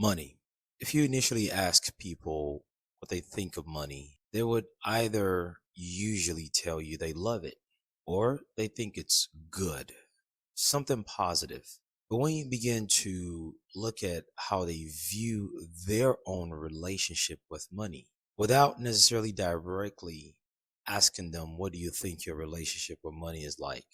Money. If you initially ask people what they think of money, they would either usually tell you they love it or they think it's good, something positive. But when you begin to look at how they view their own relationship with money, without necessarily directly asking them, what do you think your relationship with money is like?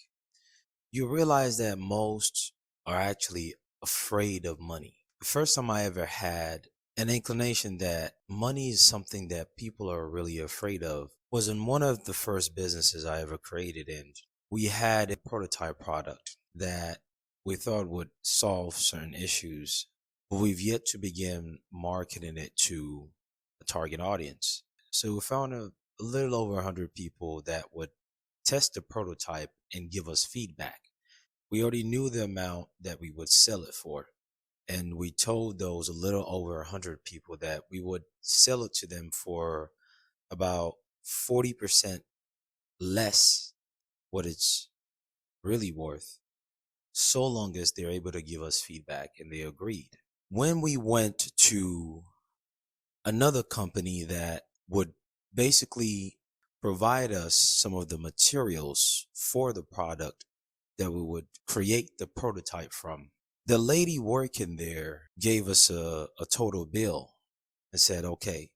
You realize that most are actually afraid of money. The first time I ever had an inclination that money is something that people are really afraid of was in one of the first businesses I ever created. And we had a prototype product that we thought would solve certain issues, but we've yet to begin marketing it to a target audience. So we found a little over 100 people that would test the prototype and give us feedback. We already knew the amount that we would sell it for. And we told those a little over 100 people that we would sell it to them for about 40% less what it's really worth, so long as they're able to give us feedback, and they agreed. When we went to another company that would basically provide us some of the materials for the product that we would create the prototype from, the lady working there gave us a total bill and said, okay,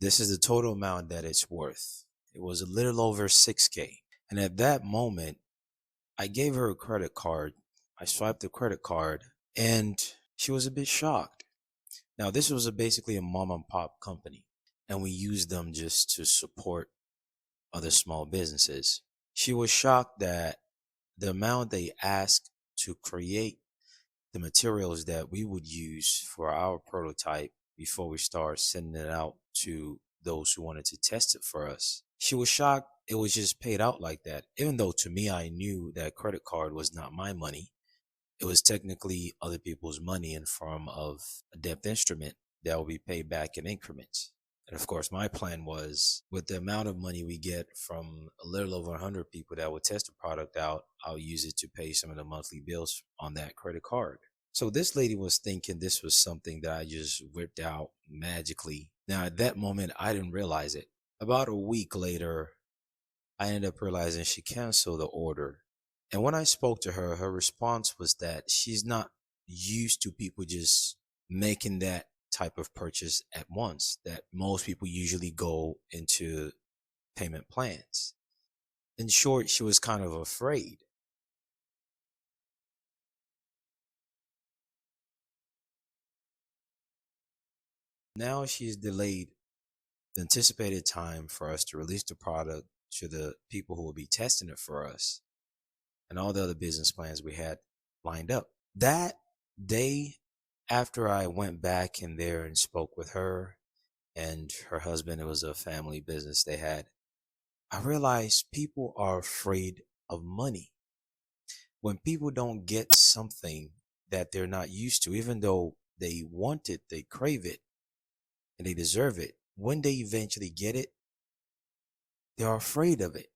this is the total amount that it's worth. It was a little over 6K. And at that moment, I gave her a credit card. I swiped the credit card and she was a bit shocked. Now, this was basically a mom and pop company, and we used them just to support other small businesses. She was shocked that the amount they asked to create the materials that we would use for our prototype before we start sending it out to those who wanted to test it for us. She was shocked it was just paid out like that, even though to me, I knew that credit card was not my money. It was technically other people's money in form of a debt instrument that will be paid back in increments. And of course, my plan was, with the amount of money we get from a little over 100 people that would test the product out, I'll use it to pay some of the monthly bills on that credit card. So this lady was thinking this was something that I just whipped out magically. Now, at that moment, I didn't realize it. About a week later, I ended up realizing she canceled the order. And when I spoke to her, her response was that she's not used to people just making that type of purchase at once, that most people usually go into payment plans. In short, she was kind of afraid. Now she's delayed the anticipated time for us to release the product to the people who will be testing it for us, and all the other business plans we had lined up. That day, after I went back in there and spoke with her and her husband, it was a family business they had, I realized people are afraid of money. When people don't get something that they're not used to, even though they want it, they crave it, and they deserve it, when they eventually get it, they're afraid of it.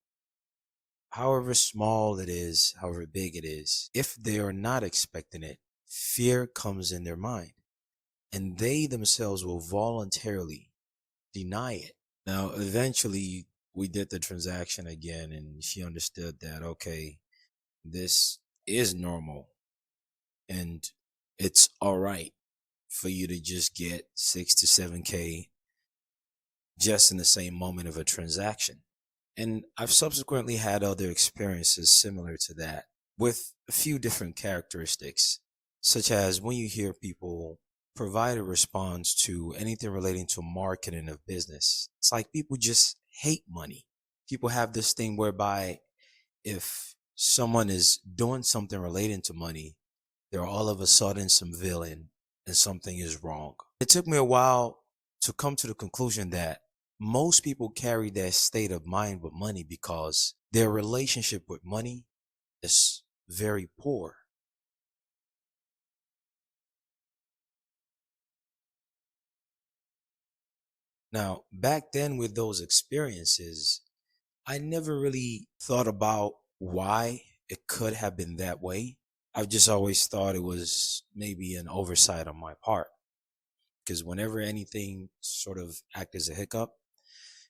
However small it is, however big it is, if they are not expecting it, fear comes in their mind, and they themselves will voluntarily deny it. Now, eventually, we did the transaction again, and she understood that, okay, this is normal, and it's all right for you to just get 6 to 7K just in the same moment of a transaction. And I've subsequently had other experiences similar to that with a few different characteristics, such as when you hear people provide a response to anything relating to marketing of business. It's like people just hate money. People have this thing whereby if someone is doing something relating to money, they're all of a sudden some villain and something is wrong. It took me a while to come to the conclusion that most people carry that state of mind with money because their relationship with money is very poor. Now, back then with those experiences, I never really thought about why it could have been that way. I've just always thought it was maybe an oversight on my part. because whenever anything sort of acts as a hiccup,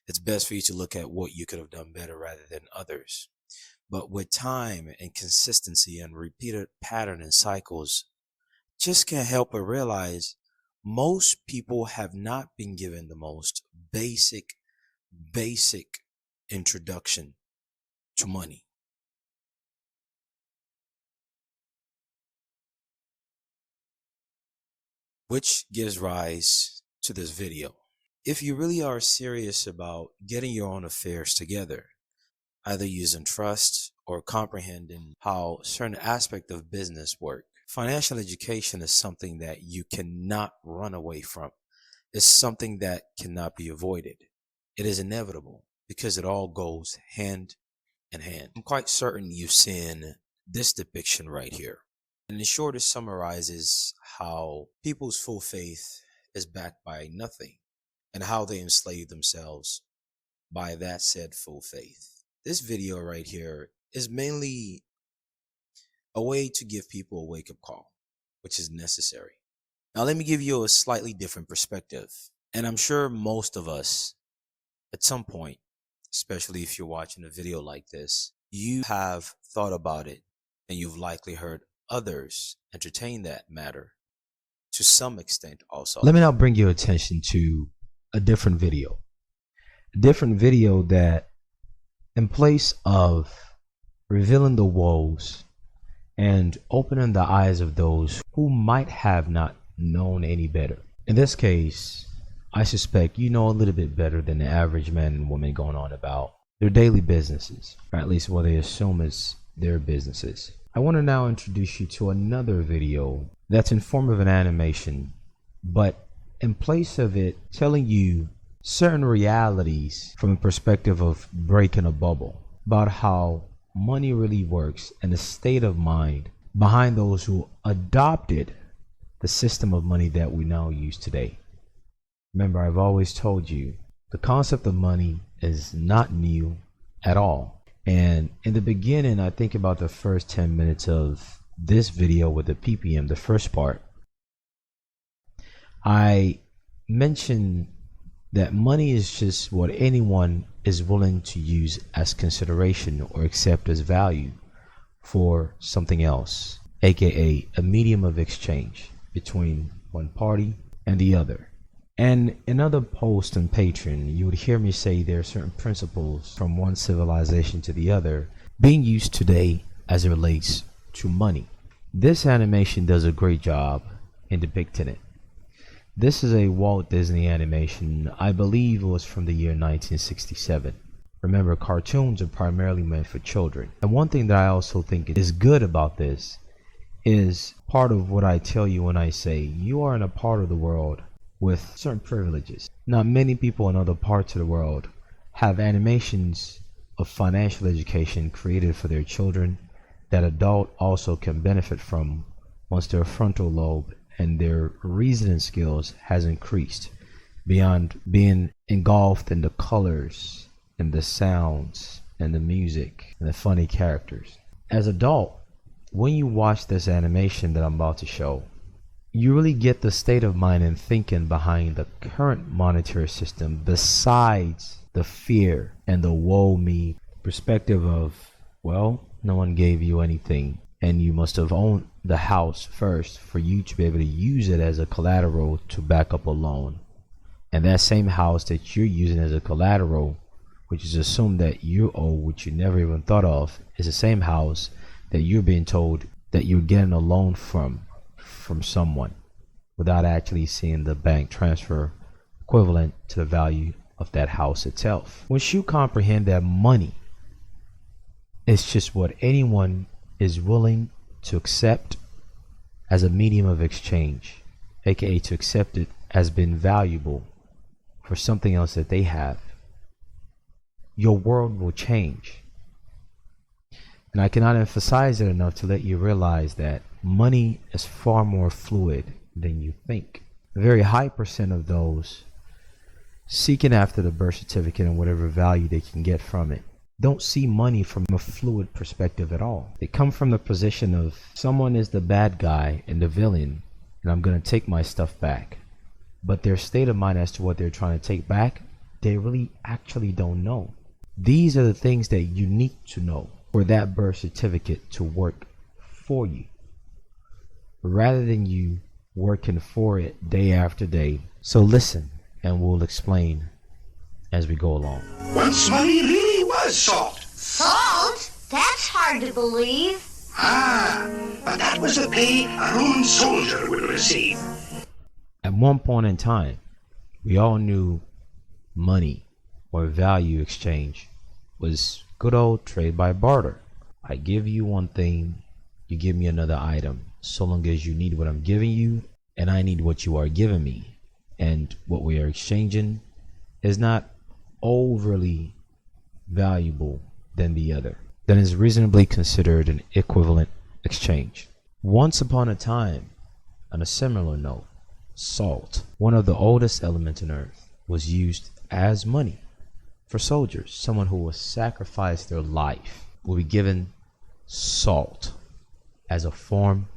it's best for you to look at what you could have done better rather than others. But with time and consistency and repeated pattern and cycles, just can't help but realize most people have not been given the most basic introduction to money. Which gives rise to this video. If you really are serious about getting your own affairs together, either using trust or comprehending how certain aspects of business work, financial education is something that you cannot run away from. It's something that cannot be avoided. It is inevitable because it all goes hand in hand. I'm quite certain you've seen this depiction right here. And in short, it summarizes how people's full faith is backed by nothing and how they enslave themselves by that said full faith. This video right here is mainly a way to give people a wake-up call, which is necessary. Now, let me give you a slightly different perspective. And I'm sure most of us, at some point, especially if you're watching a video like this, you have thought about it and you've likely heard others entertain that matter to some extent also. Let me now bring your attention to a different video. A different video that, in place of revealing the woes and opening the eyes of those who might have not known any better. In this case, I suspect you know a little bit better than the average man and woman going on about their daily businesses, or at least what they assume is their businesses. I want to now introduce you to another video that's in form of an animation, but in place of it telling you certain realities from a perspective of breaking a bubble about how money really works and the state of mind behind those who adopted the system of money that we now use today. Remember, I've always told you the concept of money is not new at all. And in the beginning, I think about the first 10 minutes of this video with the PPM, the first part, I mentioned that money is just what anyone is willing to use as consideration or accept as value for something else, aka a medium of exchange between one party and the other. And in other posts on Patreon, you would hear me say there are certain principles from one civilization to the other being used today as it relates to money. This animation does a great job in depicting it. This is a Walt Disney animation. I believe it was from the year 1967. Remember, cartoons are primarily meant for children. And one thing that I also think is good about this is part of what I tell you when I say you are in a part of the world with certain privileges. Not many people in other parts of the world have animations of financial education created for their children that adult also can benefit from once their frontal lobe and their reasoning skills has increased beyond being engulfed in the colors and the sounds and the music and the funny characters. As adult, when you watch this animation that I'm about to show, you really get the state of mind and thinking behind the current monetary system besides the fear and the woe me perspective of, well, no one gave you anything and you must have owned the house first for you to be able to use it as a collateral to back up a loan. And that same house that you're using as a collateral, which is assumed that you owe, which you never even thought of, is the same house that you're being told that you're getting a loan from someone without actually seeing the bank transfer equivalent to the value of that house itself. Once you comprehend that money is just what anyone is willing to accept as a medium of exchange, aka to accept it as being valuable for something else that they have, your world will change. And I cannot emphasize it enough to let you realize that money is far more fluid than you think. A very high percent of those seeking after the birth certificate and whatever value they can get from it don't see money from a fluid perspective at all. They come from the position of someone is the bad guy and the villain, and I'm going to take my stuff back. but their state of mind as to what they're trying to take back, they really actually don't know. These are the things that you need to know for that birth certificate to work for you, rather than you working for it day after day. So listen, and we'll explain as we go along. Once money really was salt. Salt? That's hard to believe. But that was the pay a Roman soldier would receive. At one point in time, we all knew money or value exchange was good old trade by barter. I give you one thing, you give me another item, so long as you need what I'm giving you and I need what you are giving me. And what we are exchanging is not overly valuable than the other. Then is reasonably considered an equivalent exchange. Once upon a time, on a similar note, salt, one of the oldest elements on earth, was used as money for soldiers. Someone who will sacrifice their life will be given salt as a form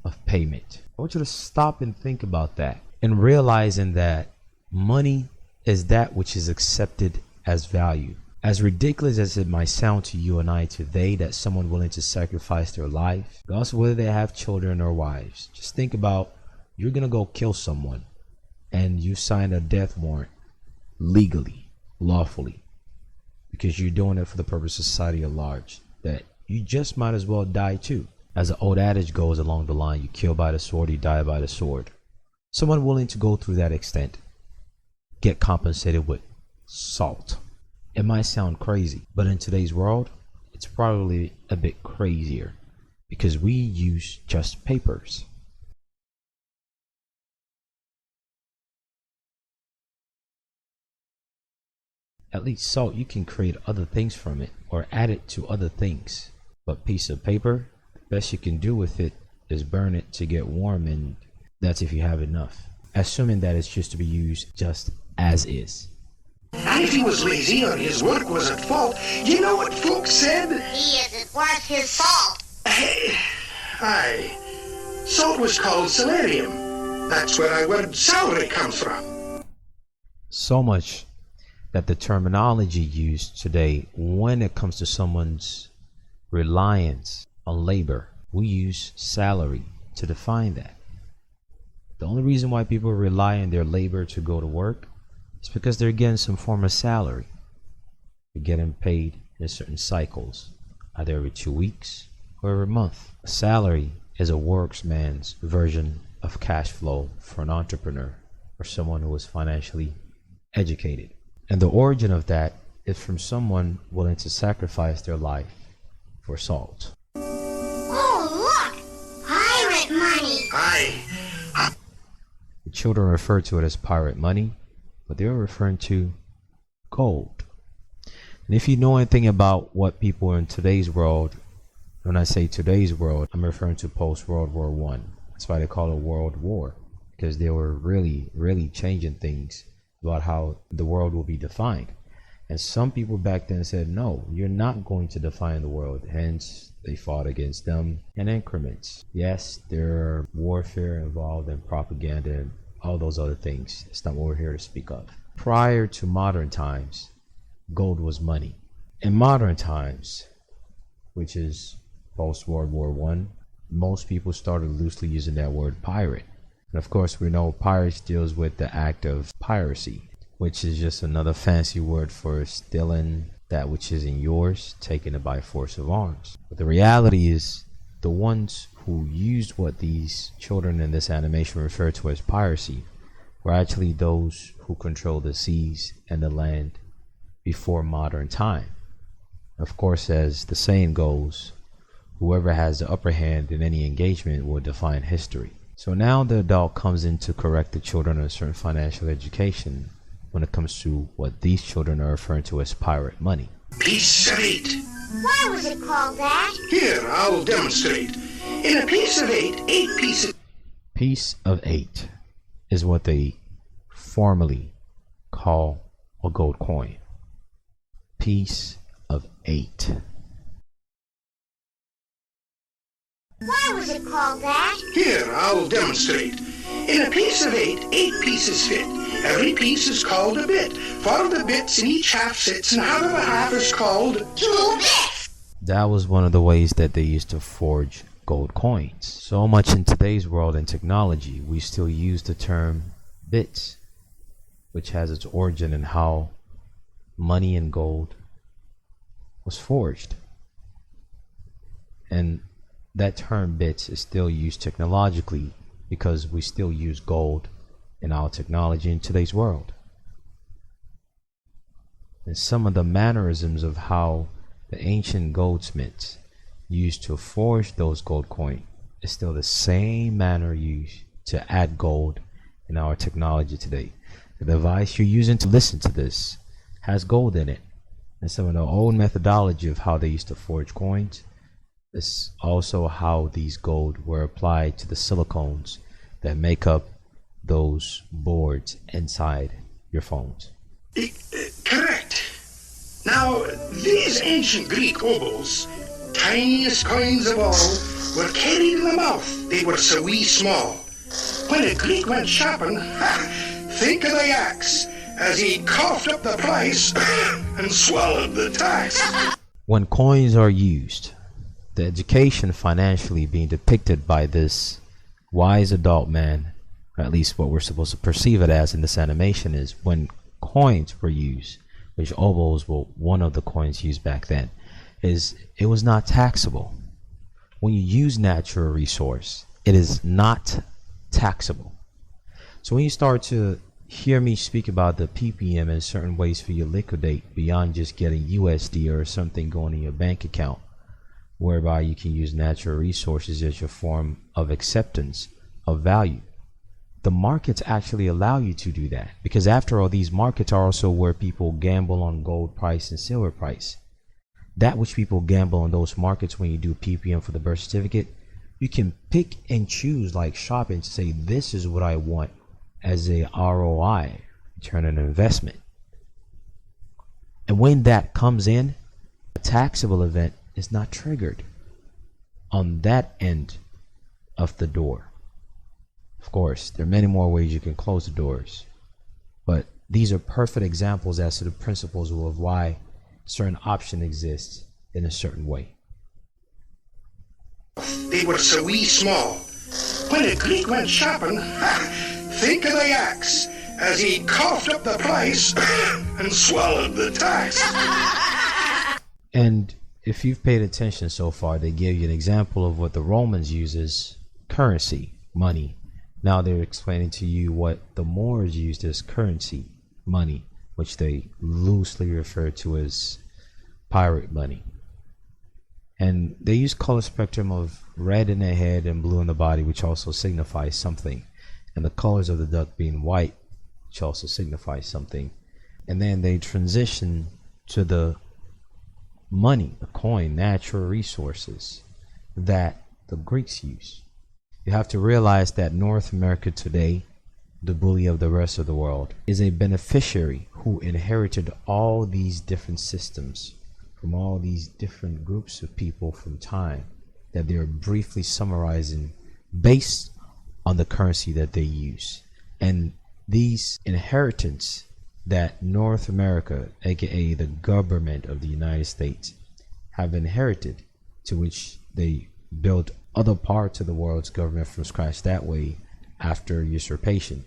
of payment. I want you to stop and think about that, and realizing that money is that which is accepted as value. As ridiculous as it might sound to you and I today, that someone willing to sacrifice their life, regardless of whether they have children or wives, just think about, you're gonna go kill someone and you sign a death warrant legally, lawfully, because you're doing it for the purpose of society at large, that you just might as well die too. As the old adage goes along the line, you kill by the sword, you die by the sword. Someone willing to go through that extent get compensated with salt. It might sound crazy, but in today's world, it's probably a bit crazier because we use just papers. At least salt, you can create other things from it or add it to other things. But piece of paper, the best you can do with it is burn it to get warm, and that's if you have enough. Assuming that it's just to be used just as is. And if he was lazy or his work was at fault, you know what folks said? He isn't worth his salt. Aye. Salt was called salarium. That's where our word salary comes from. So much that the terminology used today when it comes to someone's reliance on labor, we use salary to define that. The only reason why people rely on their labor to go to work is because they're getting some form of salary. They're getting paid in certain cycles, either every 2 weeks or every month. A salary is a worksman's version of cash flow for an entrepreneur or someone who is financially educated. And the origin of that is from someone willing to sacrifice their life for salt. Oh, look! Pirate money! Aye. The children refer to it as pirate money, but they're referring to gold. And if you know anything about what people in today's world, when I say today's world, I'm referring to post-World War I. That's why they call it World War, because they were really changing things about how the world will be defined. And some people back then said, no, you're not going to define the world. Hence, they fought against them in increments. Yes, there are warfare involved and propaganda and all those other things. It's not what we're here to speak of. Prior to modern times, gold was money. In modern times, which is post-World War I, most people started loosely using that word pirate. And of course, we know pirates deals with the act of piracy, which is just another fancy word for stealing that which isn't yours, taking it by force of arms. But the reality is, the ones who used what these children in this animation refer to as piracy were actually those who controlled the seas and the land before modern time. Of course, as the saying goes, whoever has the upper hand in any engagement will define history. So now the adult comes in to correct the children on a certain financial education when it comes to what these children are referring to as pirate money. Piece of 8. Why was it called that? Here, I'll demonstrate. In a piece of 8, 8 pieces. Piece of 8 is what they formally call a gold coin. Piece of 8. Why was it called that? Here, I'll demonstrate. In a piece of 8 pieces fit. Every piece is called a bit. 4 of the bits in each half sits, and half of a half is called 2 bits. That was one of the ways that they used to forge gold coins. So much in today's world and technology, we still use the term bits, which has its origin in how money and gold was forged. And that term bits is still used technologically because we still use gold in our technology in today's world. And some of the mannerisms of how the ancient goldsmiths used to forge those gold coins is still the same manner used to add gold in our technology today. The device you're using to listen to this has gold in it. And some of the old methodology of how they used to forge coins is also how these gold were applied to the silicones that make up those boards inside your phones. Correct. Now, these ancient Greek obols, tiniest coins of all, were carried in the mouth. They were so wee small. When a Greek went shopping, think of the axe, as he coughed up the price and swallowed the tax. When coins are used, the education financially being depicted by this wise adult man, or at least what we're supposed to perceive it as in this animation, is when coins were used, which obols were one of the coins used back then, is it was not taxable. When you use natural resource, it is not taxable. So when you start to hear me speak about the ppm and certain ways for you to liquidate beyond just getting USD or something going in your bank account, whereby you can use natural resources as your form of acceptance of value, the markets actually allow you to do that, because after all, these markets are also where people gamble on gold price and silver price. That which people gamble on those markets when you do ppm for the birth certificate, you can pick and choose like shopping to say, this is what I want as a ROI, return on investment. And when that comes in, a taxable event is not triggered on that end of the door. Of course, there are many more ways you can close the doors, but these are perfect examples as to the principles of why certain option exists in a certain way. They were so wee small. When a Greek went shopping, think of the axe, as he coughed up the price and swallowed the tax. And if you've paid attention so far, they give you an example of what the Romans use as currency, money. Now they're explaining to you what the Moors used as currency, money, which they loosely refer to as pirate money. And they use color spectrum of red in the head and blue in the body, which also signifies something, and the colors of the duck being white, which also signifies something. And then they transition to the money, the coin, natural resources that the Greeks use. You have to realize that North America today, the bully of the rest of the world, is a beneficiary who inherited all these different systems from all these different groups of people from time that they're briefly summarizing based on the currency that they use. And these inheritance that North America, aka the government of the United States, have inherited, to which they built other parts of the world's government from scratch that way after usurpation.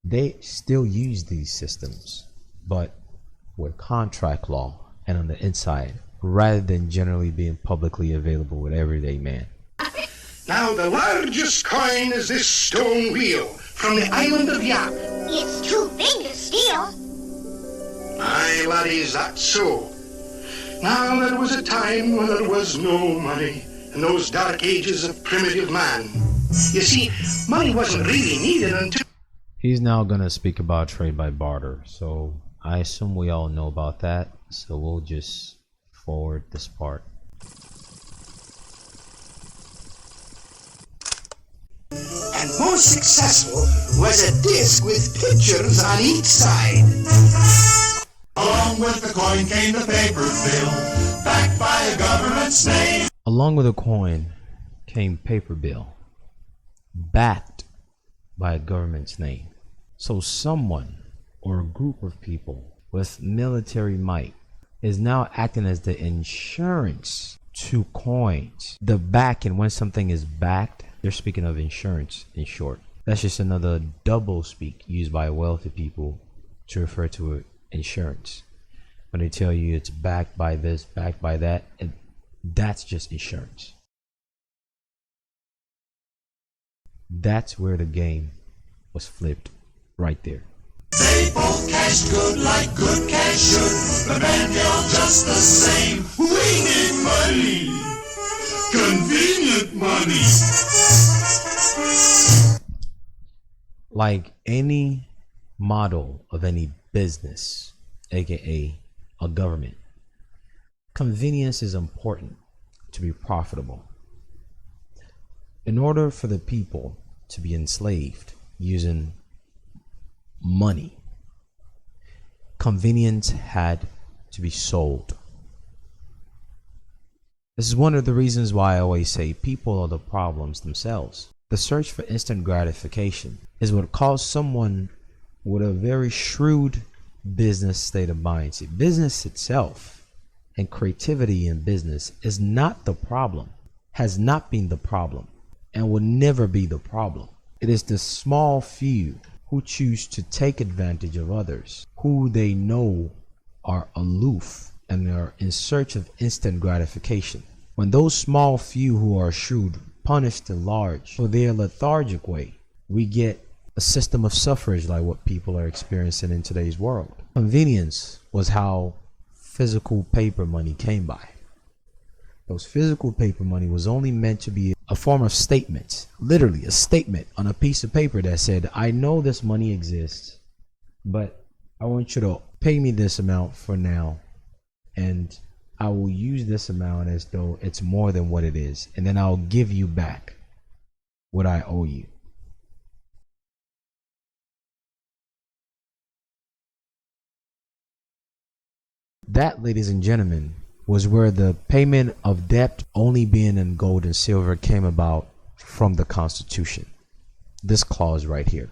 They still use these systems, but with contract law and on the inside, rather than generally being publicly available with everyday man. Now the largest coin is this stone wheel from the island of Yap. It's too big to steal. Aye, laddies, that's so. Now there was a time when there was no money, in those dark ages of primitive man. You see, money wasn't really needed until... He's now going to speak about trade by barter, so I assume we all know about that, so we'll just forward this part. And most successful was a disc with pictures on each side. Along with the coin came the paper bill, backed by a government's name. Along with a coin came paper bill, backed by a government's name. So someone or a group of people with military might is now acting as the insurance to coins. The back, and when something is backed, they're speaking of insurance in short. That's just another double speak used by wealthy people to refer to insurance. When they tell you it's backed by this, backed by that, that's just insurance. That's where the game was flipped right there. They both cash good like good cash should. The man yelled just the same. We need money. Convenient money. Like any model of any business, aka a government, convenience is important to be profitable. In order for the people to be enslaved using money, convenience had to be sold. This is one of the reasons why I always say people are the problems themselves. The search for instant gratification is what caused someone with a very shrewd business state of mind. See, business itself and creativity in business is not the problem, has not been the problem, and will never be the problem. It is the small few who choose to take advantage of others, who they know are aloof and are in search of instant gratification. When those small few who are shrewd punish the large for their lethargic way, we get a system of suffrage like what people are experiencing in today's world. Convenience was how physical paper money came by. Those physical paper money was only meant to be a form of statement, literally a statement on a piece of paper that said, I know this money exists, but I want you to pay me this amount for now, and I will use this amount as though it's more than what it is, and then I'll give you back what I owe you. That, ladies and gentlemen, was where the payment of debt only being in gold and silver came about from the Constitution. This clause right here.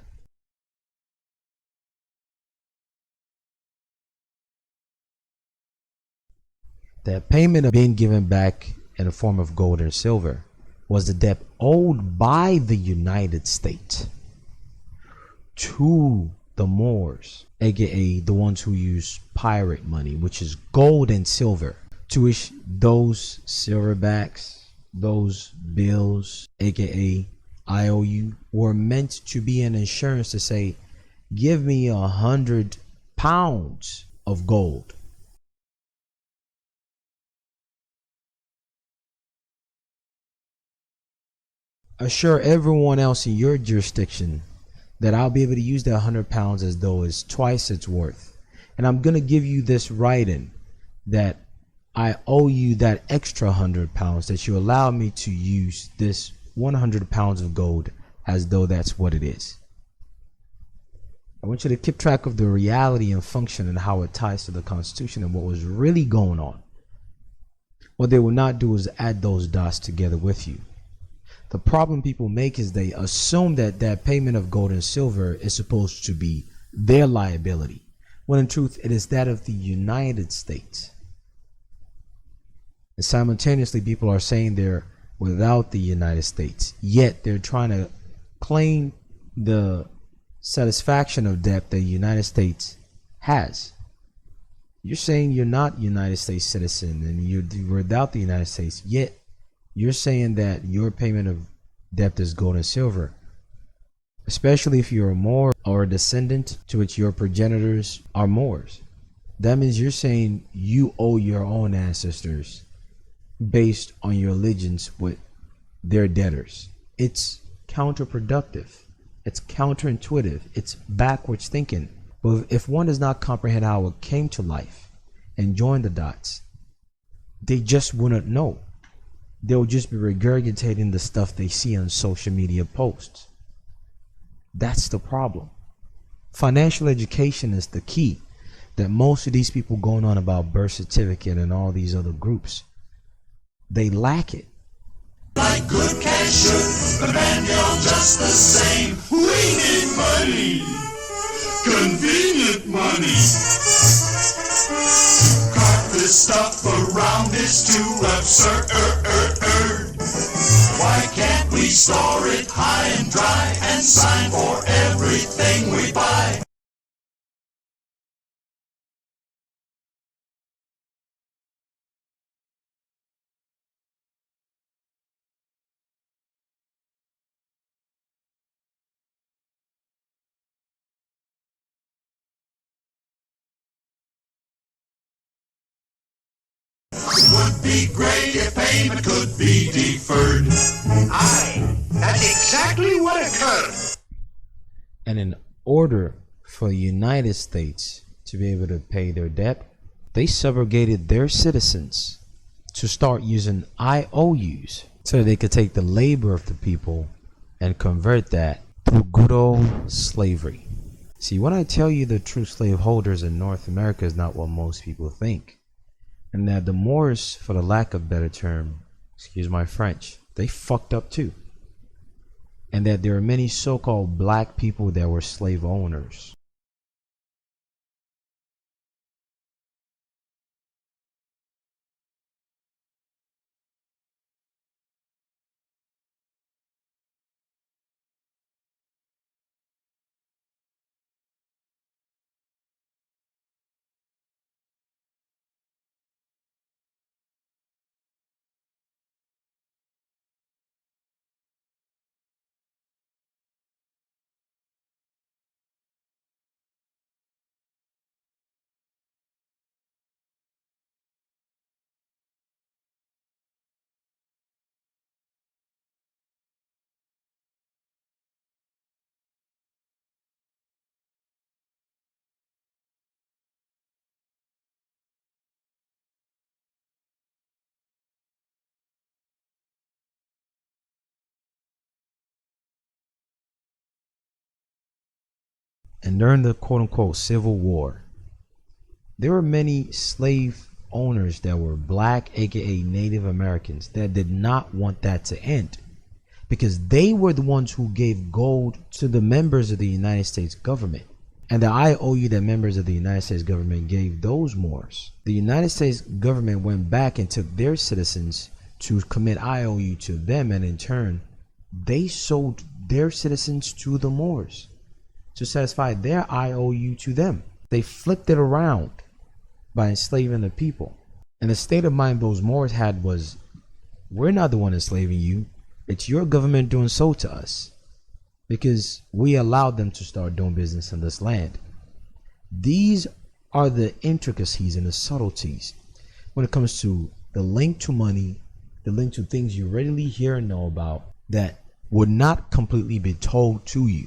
That payment of being given back in the form of gold or silver was the debt owed by the United States to the Moors, aka the ones who use pirate money, which is gold and silver, to which those silverbacks, those bills, aka IOU, were meant to be an insurance to say, give me 100 pounds of gold. Assure everyone else in your jurisdiction that I'll be able to use that 100 pounds as though it's twice its worth. And I'm going to give you this writing that I owe you that extra 100 pounds, that you allow me to use this 100 pounds of gold as though that's what it is. I want you to keep track of the reality and function and how it ties to the Constitution and what was really going on. What they will not do is add those dots together with you. The problem people make is they assume that that payment of gold and silver is supposed to be their liability, when in truth it is that of the United States. And simultaneously people are saying they're without the United States, yet they're trying to claim the satisfaction of debt the United States has. You're saying you're not United States citizen and you're without the United States, yet you're saying that your payment of debt is gold and silver, especially if you're a Moor or a descendant to which your progenitors are Moors. That means you're saying you owe your own ancestors based on your allegiance with their debtors. It's counterproductive. It's counterintuitive. It's backwards thinking. But if one does not comprehend how it came to life and join the dots, they just wouldn't know. They'll just be regurgitating the stuff they see on social media posts. That's the problem. Financial education is the key that most of these people going on about birth certificate and all these other groups, they lack it. Like like good cash should, but man, you're just the same. We need money, convenient money. Cart this stuff around is too absurd. Why can't we store it high and dry and sign for everything we buy? It would be great if payment could be deferred. Aye, that's exactly what occurred. And in order for the United States to be able to pay their debt, they subjugated their citizens to start using IOUs so they could take the labor of the people and convert that through good old slavery. See, when I tell you the true slaveholders in North America is not what most people think, and that the Moors, for the lack of better term, excuse my French, they fucked up too, and that there are many so-called black people that were slave owners. And during the quote-unquote Civil War, there were many slave owners that were black, aka Native Americans, that did not want that to end, because they were the ones who gave gold to the members of the United States government. And the IOU that members of the United States government gave those Moors, the United States government went back and took their citizens to commit IOU to them, and in turn, they sold their citizens to the Moors to satisfy their IOU to them. They flipped it around by enslaving the people. And the state of mind those Moors had was, we're not the one enslaving you. It's your government doing so to us, because we allowed them to start doing business in this land. These are the intricacies and the subtleties when it comes to the link to money, the link to things you readily hear and know about that would not completely be told to you.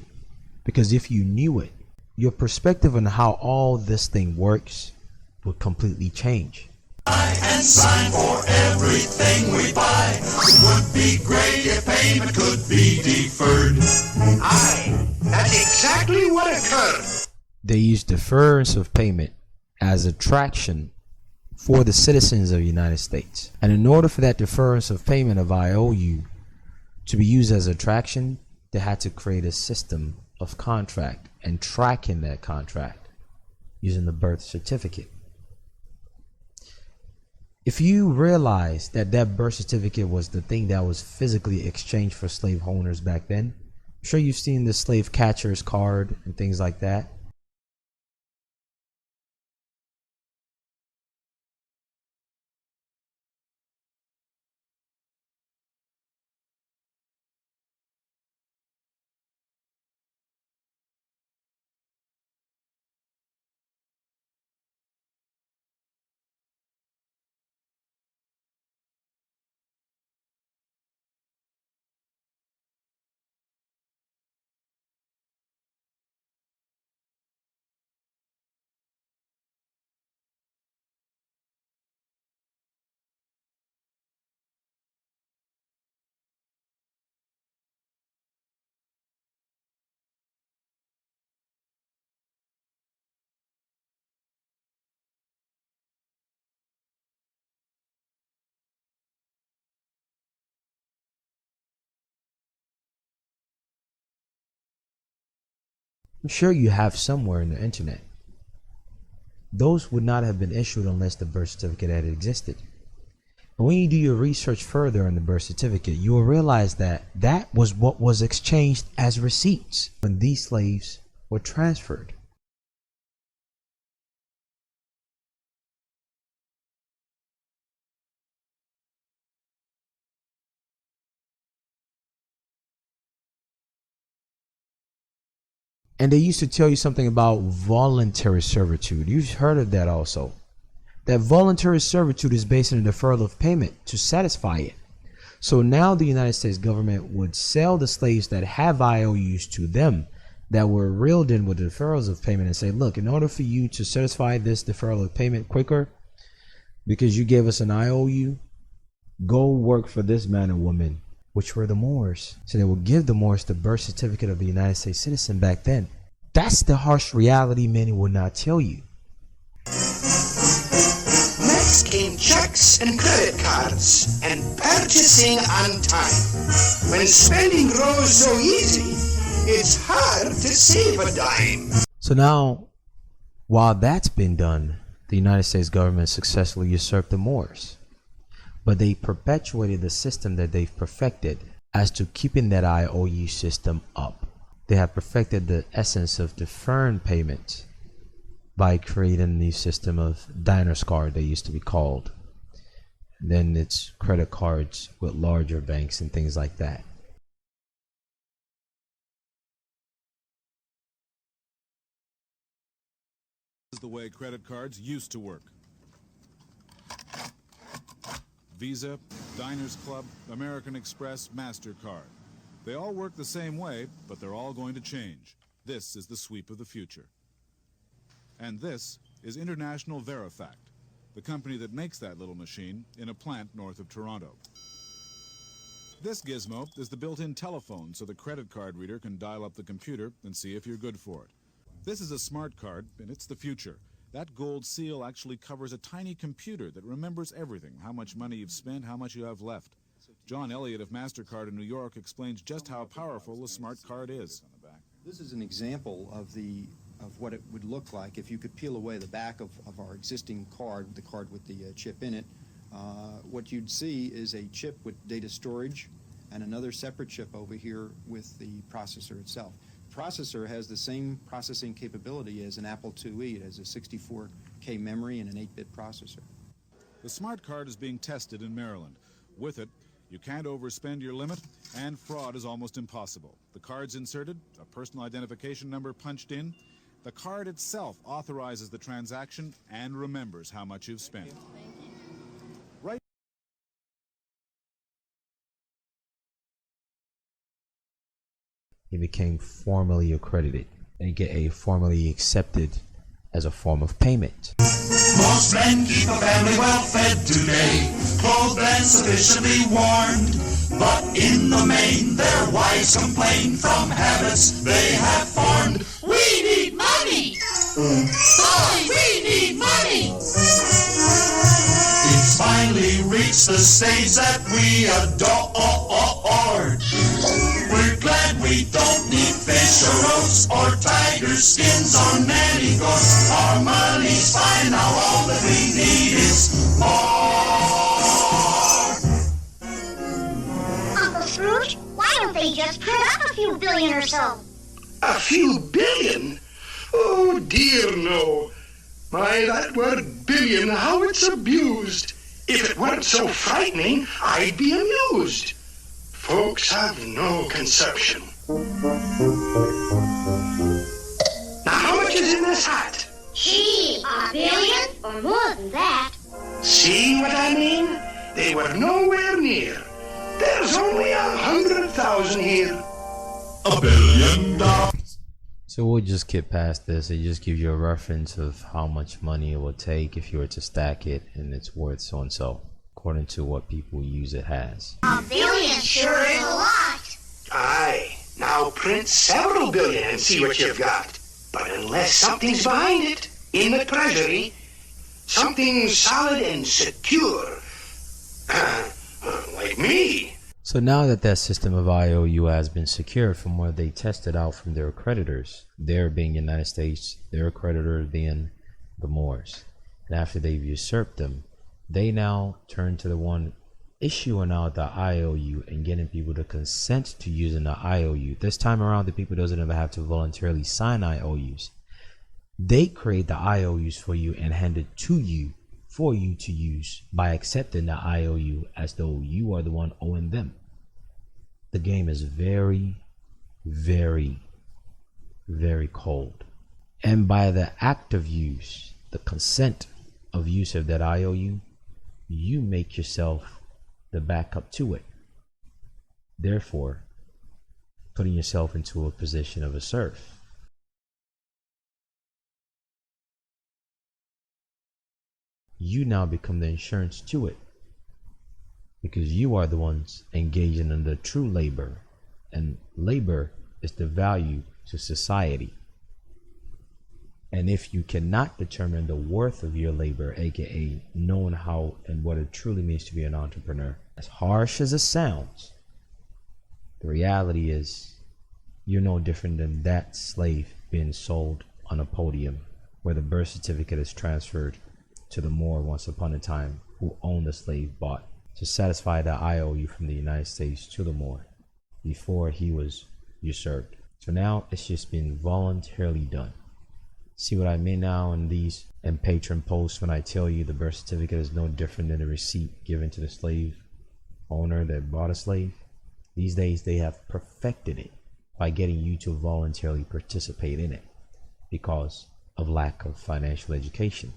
Because if you knew it, your perspective on how all this thing works would completely change. And sign for everything we buy. It would be great if payment could be deferred. Aye, that's exactly what occurred. They use deference of payment as attraction for the citizens of the United States. And in order for that deference of payment of IOU to be used as attraction, they had to create a system of contract and tracking that contract using the birth certificate. If you realize that that birth certificate was the thing that was physically exchanged for slave owners back then, I'm sure you've seen the slave catcher's card and things like that. I'm sure you have somewhere in the internet. Those would not have been issued unless the birth certificate had existed. And when you do your research further on the birth certificate, you will realize that that was what was exchanged as receipts when these slaves were transferred. And they used to tell you something about voluntary servitude. You've heard of that also. That voluntary servitude is based on the deferral of payment to satisfy it. So now the United States government would sell the slaves that have IOUs to them that were reeled in with deferrals of payment and say, look, in order for you to satisfy this deferral of payment quicker, because you gave us an IOU, go work for this man or woman, which were the Moors. So they would give the Moors the birth certificate of the United States citizen back then. That's the harsh reality many will not tell you. Next came checks and credit cards and purchasing on time. When spending grows so easy, it's hard to save a dime. So now, while that's been done, the United States government successfully usurped the Moors. But they perpetuated the system that they've perfected as to keeping that IOU system up. They have perfected the essence of deferring payments by creating a new system of diner's card, they used to be called. Then it's credit cards with larger banks and things like that. This is the way credit cards used to work. Visa, Diners Club, American Express, MasterCard. They all work the same way, but they're all going to change. This is the sweep of the future. And this is International Verifact, the company that makes that little machine in a plant north of Toronto. This gizmo is the built-in telephone so the credit card reader can dial up the computer and see if you're good for it. This is a smart card, and it's the future. That gold seal actually covers a tiny computer that remembers everything, how much money you've spent, how much you have left. John Elliott of MasterCard in New York explains just how powerful a smart card is. This is an example of what it would look like if you could peel away the back of our existing card, the card with the chip in it. What you'd see is a chip with data storage and another separate chip over here with the processor itself. The processor has the same processing capability as an Apple IIe. It has a 64K memory and an 8-bit processor. The smart card is being tested in Maryland. With it, you can't overspend your limit, and fraud is almost impossible. The card's inserted, a personal identification number punched in. The card itself authorizes the transaction and remembers how much you've spent. Right. He became formally accredited and get a formally accepted as a form of payment. Most men keep a family well fed today, clothed and sufficiently warmed. But in the main, their wives complain from habits they have formed. We need money! Boy, we need money! It's finally reached the stage that we adored. We're glad we don't need fish or oats or tiger skins or nanny goats. Our money's fine, now all that we need is more. Uncle Scrooge, why don't they just print up a few billion or so? A few billion? Oh, dear, no. My, that word billion, how it's abused. If it weren't so frightening, I'd be amused. Folks have no conception. Now, how much is in this hat? Gee, a billion or more than that. See what I mean? They were nowhere near. There's only 100,000 here. $1 billion. So we'll just skip past this. It just gives you a reference of how much money it will take if you were to stack it, and it's worth so and so, according to what people use it as. A billion sure is a lot. Aye, now print several billion and see what you've got. But unless something's behind it, in the treasury, something solid and secure, like me. So now that that system of IOU has been secured from what they tested out from their creditors, there being United States, their creditors being the Moors, and after they've usurped them, they now turn to the one issuing out the IOU and getting people to consent to using the IOU. This time around, the people doesn't ever have to voluntarily sign IOUs. They create the IOUs for you and hand it to you for you to use by accepting the IOU as though you are the one owing them. The game is very, very, very cold. And by the act of use, the consent of use of that IOU, you make yourself the backup to it. Therefore, putting yourself into a position of a serf. You now become the insurance to it, because you are the ones engaging in the true labor, and labor is the value to society. And if you cannot determine the worth of your labor, aka knowing how and what it truly means to be an entrepreneur, as harsh as it sounds, the reality is you're no different than that slave being sold on a podium where the birth certificate is transferred to the Moor once upon a time who owned the slave bought to satisfy the IOU from the United States to the Moor before he was usurped. So now it's just been voluntarily done. See what I mean now in these and patron posts when I tell you the birth certificate is no different than a receipt given to the slave owner that bought a slave? These days they have perfected it by getting you to voluntarily participate in it because of lack of financial education.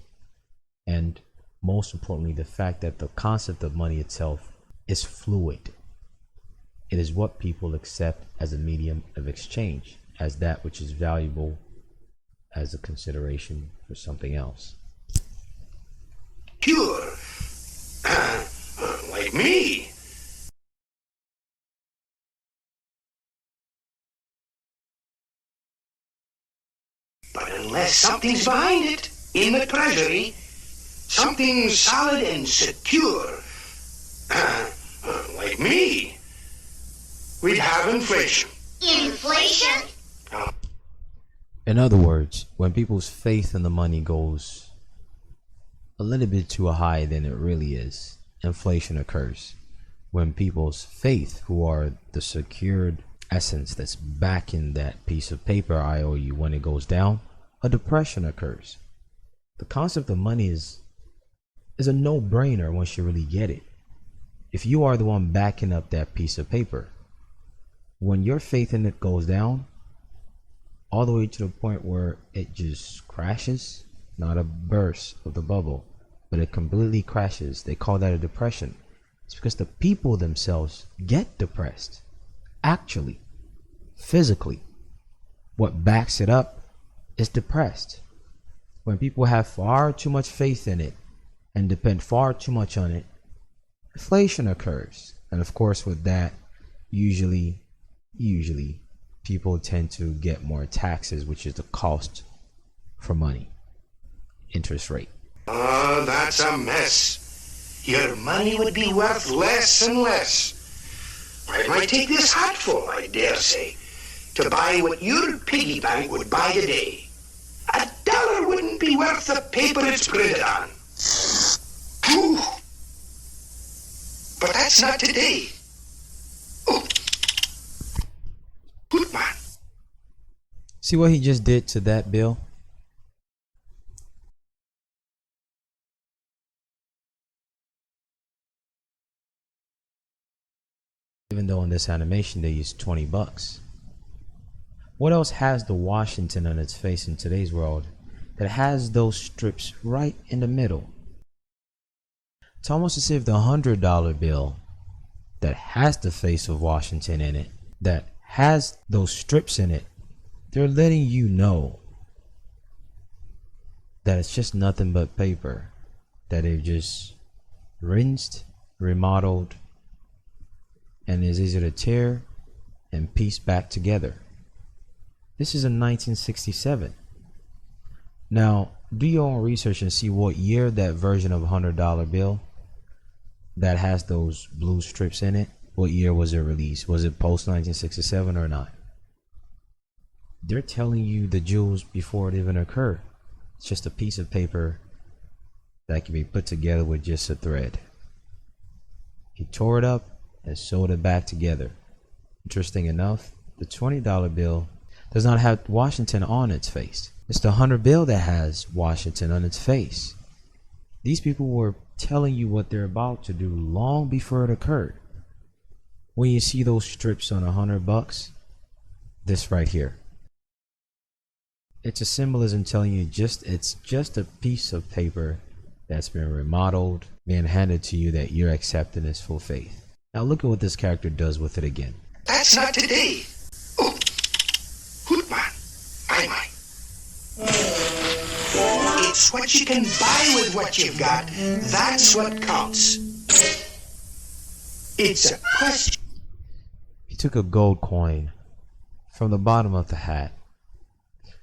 And most importantly, the fact that the concept of money itself is fluid. It is what people accept as a medium of exchange, as that which is valuable as a consideration for something else. Pure. Like me. But unless something's behind it, in the treasury, something solid and secure, like me, we'd have inflation. Inflation? In other words, when people's faith in the money goes a little bit too high than it really is, inflation occurs. When people's faith, who are the secured essence that's backing that piece of paper IOU, when it goes down, a depression occurs. The concept of money is a no-brainer once you really get it. If you are the one backing up that piece of paper, when your faith in it goes down, all the way to the point where it just crashes, not a burst of the bubble, but it completely crashes. They call that a depression. It's because the people themselves get depressed. Actually, physically, what backs it up is depressed. When people have far too much faith in it and depend far too much on it, inflation occurs. And of course, with that, usually people tend to get more taxes, which is the cost for money, interest rate. Oh, that's a mess. Your money would be worth less and less. I might take this hatful, I dare say, to buy what your piggy bank would buy today. $1 wouldn't be worth the paper it's printed on. Phew. But that's not today. Oh. Good man. See what he just did to that bill? Even though in this animation they use $20. What else has the Washington on its face in today's world that has those strips right in the middle? It's almost as if the $100 bill that has the face of Washington in it, that has those strips in it, they're letting you know that it's just nothing but paper that they've just rinsed, remodeled, and is easy to tear and piece back together. This is in 1967. Now, do your own research and see what year that version of $100 bill that has those blue strips in it what year was it released. Was it post 1967 or not? They're telling you the jewels before it even occurred. It's just a piece of paper that can be put together with just a thread. He tore it up and sewed it back together. Interesting enough, the $20 bill does not have Washington on its face. It's the 100 bill that has Washington on its face. These people were telling you what they're about to do long before it occurred. When you see those strips on $100, this right here, it's a symbolism telling you it's just a piece of paper that's been remodeled, being handed to you that you're accepting as full faith. Now look at what this character does with it again. That's not today. Oh, Hootman, I. It's what you can buy with what you've got. That's what counts. It's a question. He took a gold coin from the bottom of the hat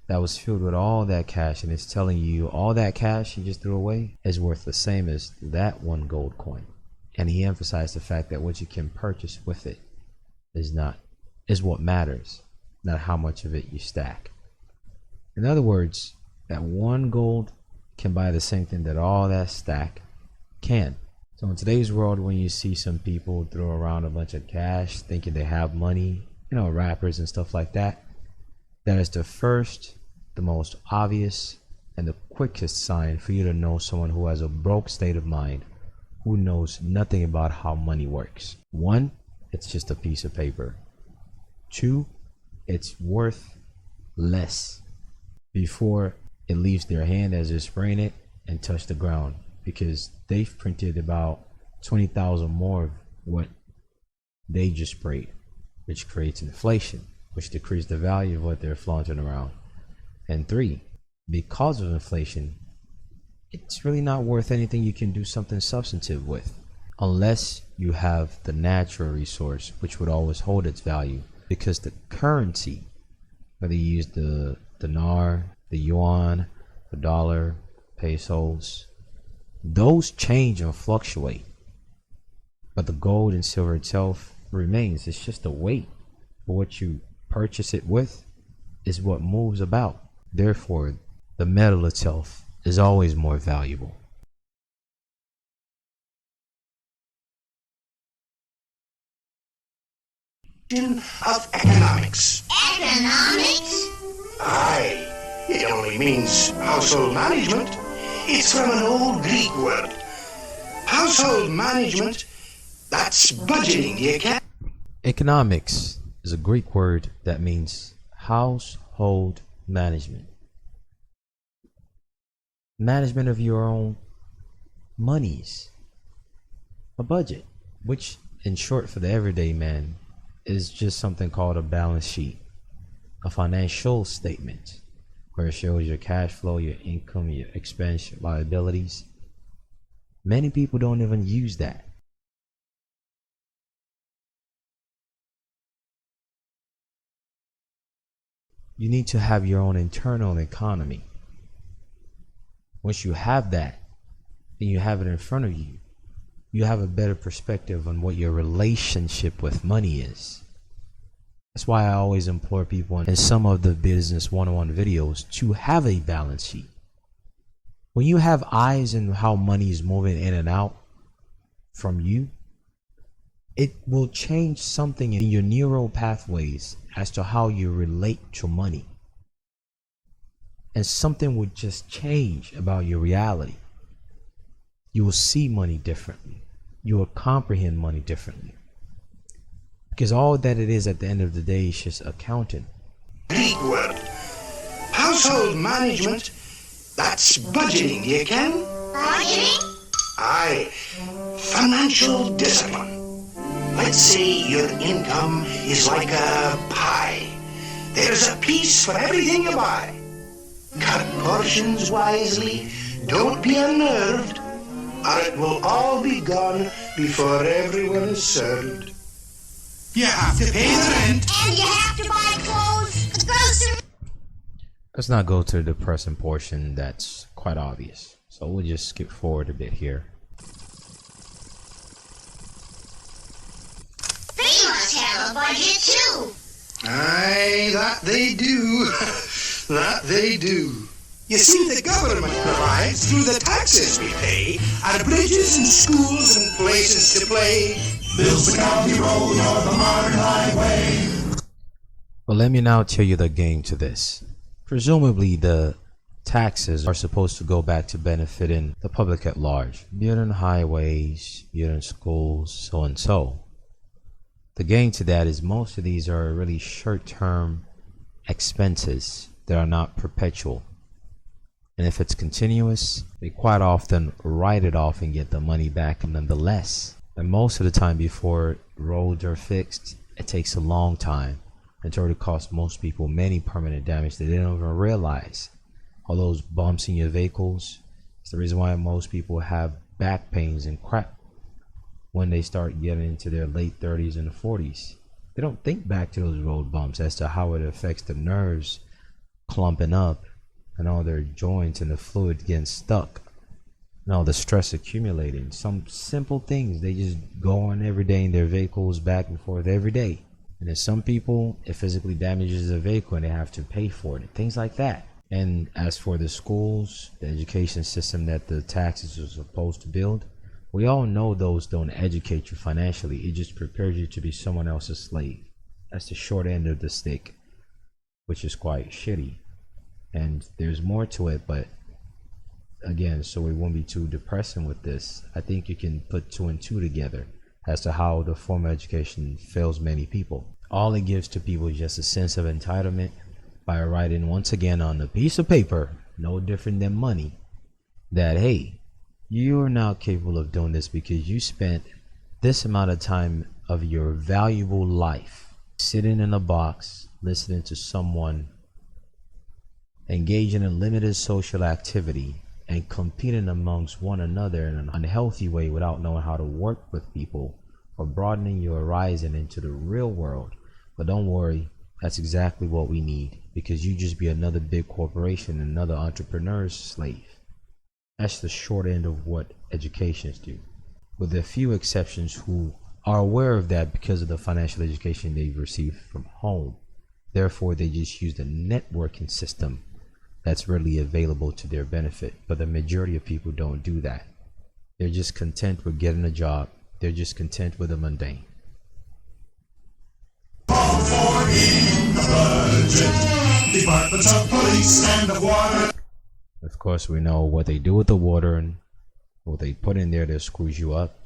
that was filled with all that cash, and it's telling you all that cash you just threw away is worth the same as that one gold coin. And he emphasized the fact that what you can purchase with it is what matters, not how much of it you stack. In other words, that one gold can buy the same thing that all that stack can. So in today's world, when you see some people throw around a bunch of cash thinking they have money, rappers and stuff like that, that is the first, the most obvious, and the quickest sign for you to know someone who has a broke state of mind, who knows nothing about how money works. 1, it's just a piece of paper. 2, it's worth less before it leaves their hand as they're spraying it and touch the ground, because they've printed about 20,000 more of what they just sprayed, which creates inflation, which decreases the value of what they're flaunting around. And 3, because of inflation, it's really not worth anything you can do something substantive with, unless you have the natural resource, which would always hold its value, because the currency, whether you use the dinar, the yuan, the dollar, pesos, those change and fluctuate, but the gold and silver itself remains. It's just a weight, but what you purchase it with is what moves about. Therefore, the metal itself is always more valuable. Of economics. Economics? Aye, it only means household management. It's from an old Greek word. Household management, that's budgeting, you can. Economics is a Greek word that means household management. Management of your own monies. A budget, which in short for the everyday man is just something called a balance sheet, a financial statement, where it shows your cash flow, your income, your expense, your liabilities. Many people don't even use that. You need to have your own internal economy. Once you have that, and you have it in front of you, you have a better perspective on what your relationship with money is. That's why I always implore people in some of the business 101 videos to have a balance sheet. When you have eyes on how money is moving in and out from you, it will change something in your neural pathways as to how you relate to money. And something will just change about your reality. You will see money differently. You will comprehend money differently. Because all that it is at the end of the day is just accounting. Greek word. Household management, that's budgeting, you can. Budgeting? Aye, financial discipline. Let's say your income is like a pie. There's a piece for everything you buy. Cut portions wisely, don't be unnerved, or it will all be gone before everyone is served. You have to pay the rent. And you have to buy clothes, the groceries. Let's not go to the depressing portion that's quite obvious. So we'll just skip forward a bit here. a budget, too. Aye, that they do. That they do. You see, the government provides through the taxes we pay our bridges and schools and places to play. Builds the county road or the modern highway. But let me now tell you the game to this. Presumably the taxes are supposed to go back to benefiting the public at large, building highways, building schools, so and so. The gain to that is most of these are really short-term expenses that are not perpetual. And if it's continuous, they quite often write it off and get the money back nonetheless. And most of the time before roads are fixed, it takes a long time until it costs most people many permanent damage that they don't even realize. All those bumps in your vehicles, it's the reason why most people have back pains and crap when they start getting into their late 30s and 40s. They don't think back to those road bumps as to how it affects the nerves clumping up and all their joints and the fluid getting stuck and all the stress accumulating. Some simple things they just go on every day in their vehicles back and forth every day. And then some people, it physically damages the vehicle and they have to pay for it, things like that. And as for the schools, the education system that the taxes are supposed to build, we all know those don't educate you financially. It just prepares you to be someone else's slave. That's the short end of the stick, which is quite shitty. And there's more to it, but again, so we won't be too depressing with this, I think you can put 2 and 2 together as to how the formal education fails many people. All it gives to people is just a sense of entitlement by writing once again on a piece of paper, no different than money, that hey, you are now capable of doing this because you spent this amount of time of your valuable life sitting in a box listening to someone engaging in limited social activity and competing amongst one another in an unhealthy way without knowing how to work with people or broadening your horizon into the real world. But don't worry, that's exactly what we need, because you just be another big corporation, another entrepreneur's slave. That's the short end of what educations do, with a few exceptions who are aware of that because of the financial education they've received from home. Therefore, they just use the networking system that's really available to their benefit. But the majority of people don't do that. They're just content with getting a job. They're just content with the mundane. All for in the budget, departments of police and of water. Of course, we know what they do with the water and what they put in there that screws you up.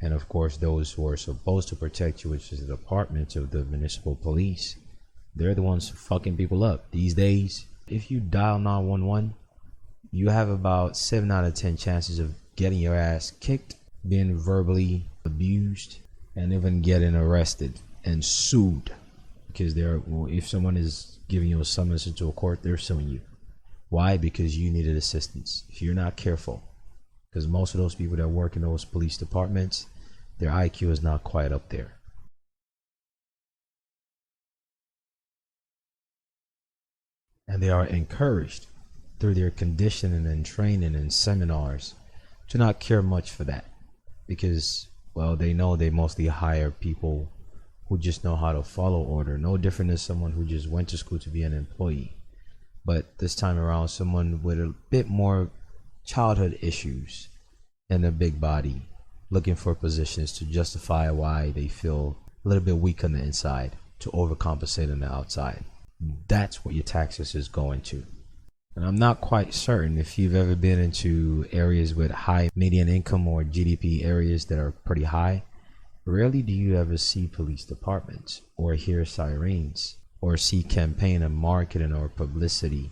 And of course, those who are supposed to protect you, which is the departments of the municipal police, they're the ones fucking people up. These days, if you dial 911, you have about 7 out of 10 chances of getting your ass kicked, being verbally abused, and even getting arrested and sued. Because if someone is giving you a summons into a court, they're suing you. Why? Because you needed assistance. If you're not careful, because most of those people that work in those police departments, their IQ is not quite up there. And they are encouraged through their conditioning and training and seminars to not care much for that, because, well, they know they mostly hire people who just know how to follow order, no different than someone who just went to school to be an employee. But this time around, someone with a bit more childhood issues and a big body, looking for positions to justify why they feel a little bit weak on the inside to overcompensate on the outside. That's what your taxes is going to. And I'm not quite certain if you've ever been into areas with high median income or GDP areas that are pretty high. Rarely do you ever see police departments or hear sirens or see campaign and marketing or publicity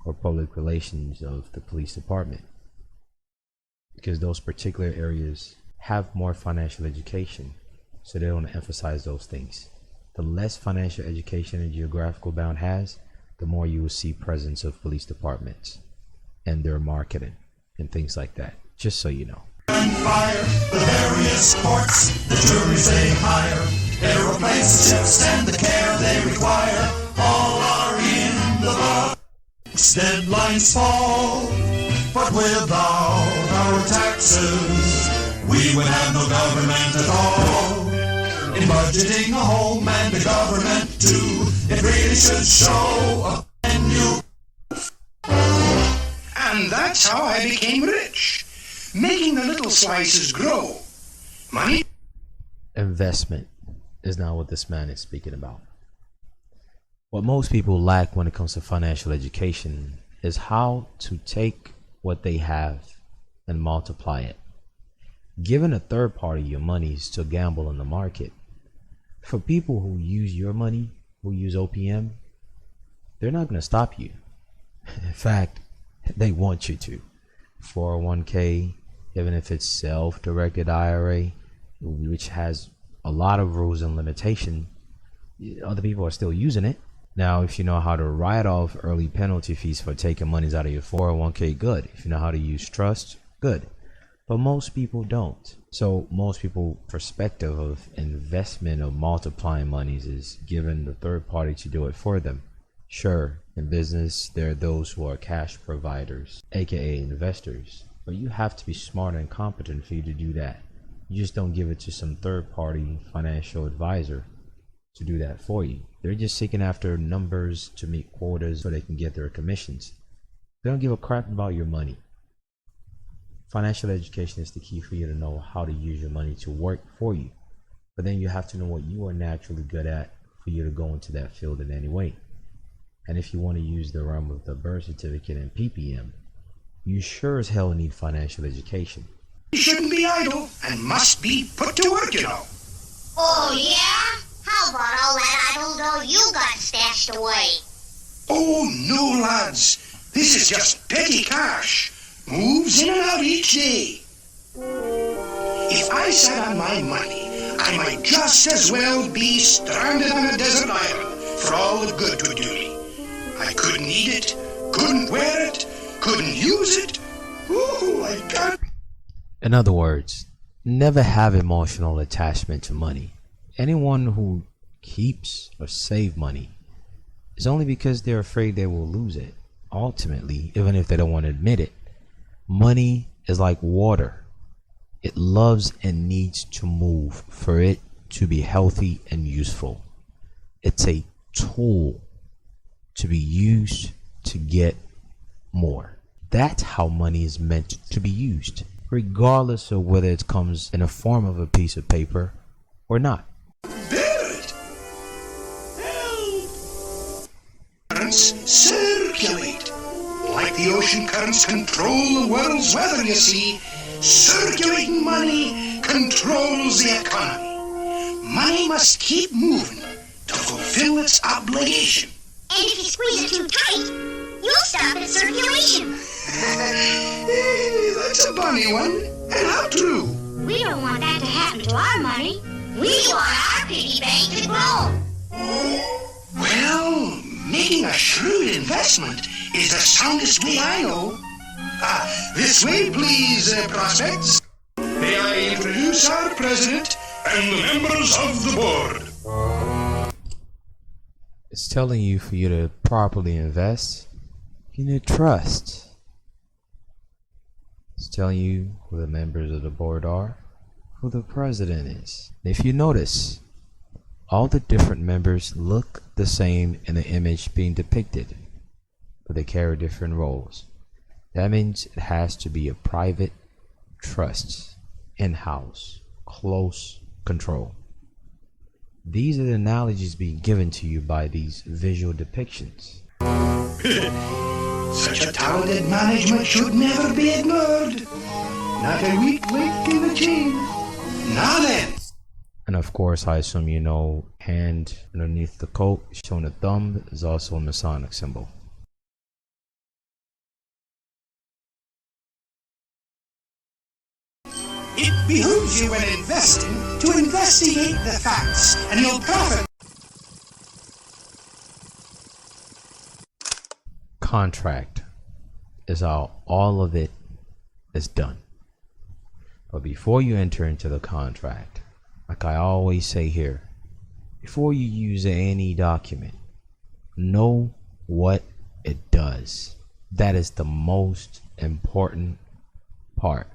or public relations of the police department, because those particular areas have more financial education, so they don't emphasize those things. The less financial education a geographical bound has, the more you will see presence of police departments and their marketing and things like that, just so you know. And fire, the various ports, the juries they hire, aeroplanes, ships, and the care they require, all are in the books. Deadlines fall, but without our taxes, we would have no government at all. In budgeting a home and the government too, it really should show a menu. And that's how I became rich, making the little slices grow. Money. Investment is not what this man is speaking about. What most people lack when it comes to financial education is how to take what they have and multiply it. Giving a third party your money is to gamble in the market. For people who use your money, who use OPM, they're not going to stop you. In fact, they want you to. 401k, even if it's self-directed IRA, which has a lot of rules and limitation, other people are still using it. Now, if you know how to write off early penalty fees for taking monies out of your 401k, good. If you know how to use trust, good. But most people don't. So most people's perspective of investment or multiplying monies is giving the third party to do it for them. Sure, in business, there are those who are cash providers, aka investors. But you have to be smart and competent for you to do that. You just don't give it to some third party financial advisor to do that for you. They're just seeking after numbers to meet quotas so they can get their commissions. They don't give a crap about your money. Financial education is the key for you to know how to use your money to work for you. But then you have to know what you are naturally good at for you to go into that field in any way. And if you want to use the realm of the birth certificate and PPM, you sure as hell need financial education. You shouldn't be idle and must be put to work, you know. Oh, yeah? How about all that idle dough you got stashed away? Oh, no, lads. This is just petty cash. Moves in and out each day. If I sat on my money, I might just as well be stranded on a desert island for all the good it would do me. I couldn't eat it, couldn't wear it, couldn't use it. Ooh, I can't. In other words, never have emotional attachment to money. Anyone who keeps or saves money is only because they're afraid they will lose it. Ultimately, even if they don't want to admit it, money is like water. It loves and needs to move for it to be healthy and useful. It's a tool to be used to get more. That's how money is meant to be used, regardless of whether it comes in a form of a piece of paper or not. Bear it. Help. Currents circulate. Like the ocean currents control the world's weather, you see, circulating money controls the economy. Money must keep moving to fulfill its obligation. And if you squeeze it too tight, you'll stop its circulation. Hey, that's a funny one. And how true. We don't want that to happen to our money. We want our piggy bank to grow. Well, making a shrewd investment is the soundest way I know. This way, please, prospects. May I introduce our president and the members of the board. It's telling you for you to properly invest, you need trust. It's telling you who the members of the board are, who the president is. If you notice, all the different members look the same in the image being depicted, but they carry different roles. That means it has to be a private trust, in-house, close control. These are the analogies being given to you by these visual depictions. Such a talented management should never be ignored. Not a weak link in the chain. Now then. And of course, I assume you know, hand underneath the coat showing a thumb is also a Masonic symbol. It behooves you when investing to investigate the facts, and you'll profit. Contract is how all of it is done. But before you enter into the contract, like I always say here, before you use any document, know what it does. That is the most important part.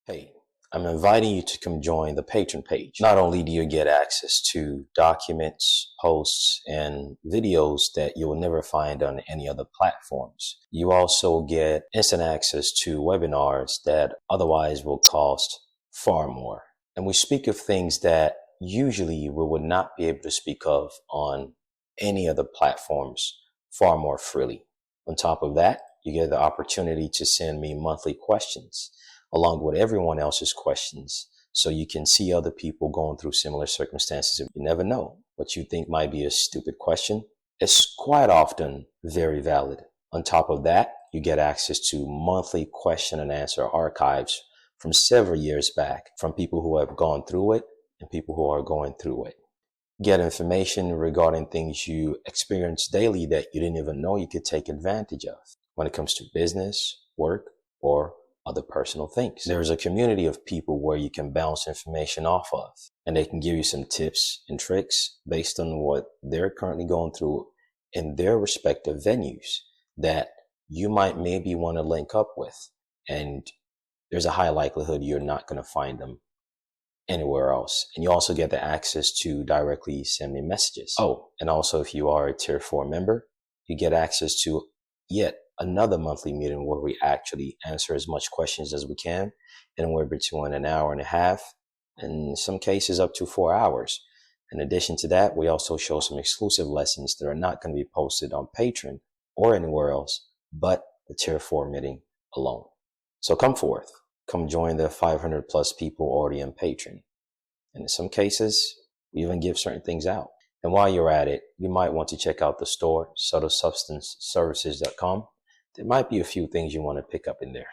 Hey, I'm inviting you to come join the patron page. Not only do you get access to documents, posts, and videos that you will never find on any other platforms, you also get instant access to webinars that otherwise will cost far more. And we speak of things that usually we would not be able to speak of on any other platforms far more freely. On top of that, you get the opportunity to send me monthly questions along with everyone else's questions, so you can see other people going through similar circumstances. You never know, what you think might be a stupid question is quite often very valid. On top of that, you get access to monthly question and answer archives from several years back from people who have gone through it and people who are going through it. Get information regarding things you experience daily that you didn't even know you could take advantage of when it comes to business, work, or other personal things. There's a community of people where you can bounce information off of, and they can give you some tips and tricks based on what they're currently going through in their respective venues that you might maybe want to link up with. And there's a high likelihood you're not going to find them anywhere else. And you also get the access to directly send me messages. Oh, and also if you are a tier 4 member, you get access to yet another monthly meeting where we actually answer as much questions as we can, and we're between an hour and a half, in some cases up to 4 hours. In addition to that, we also show some exclusive lessons that are not going to be posted on Patreon or anywhere else but the tier 4 meeting alone. So come forth, come join the 500 plus people already on Patreon. And in some cases, we even give certain things out. And while you're at it, you might want to check out the store, subtlesubstanceservices.com. There might be a few things you want to pick up in there.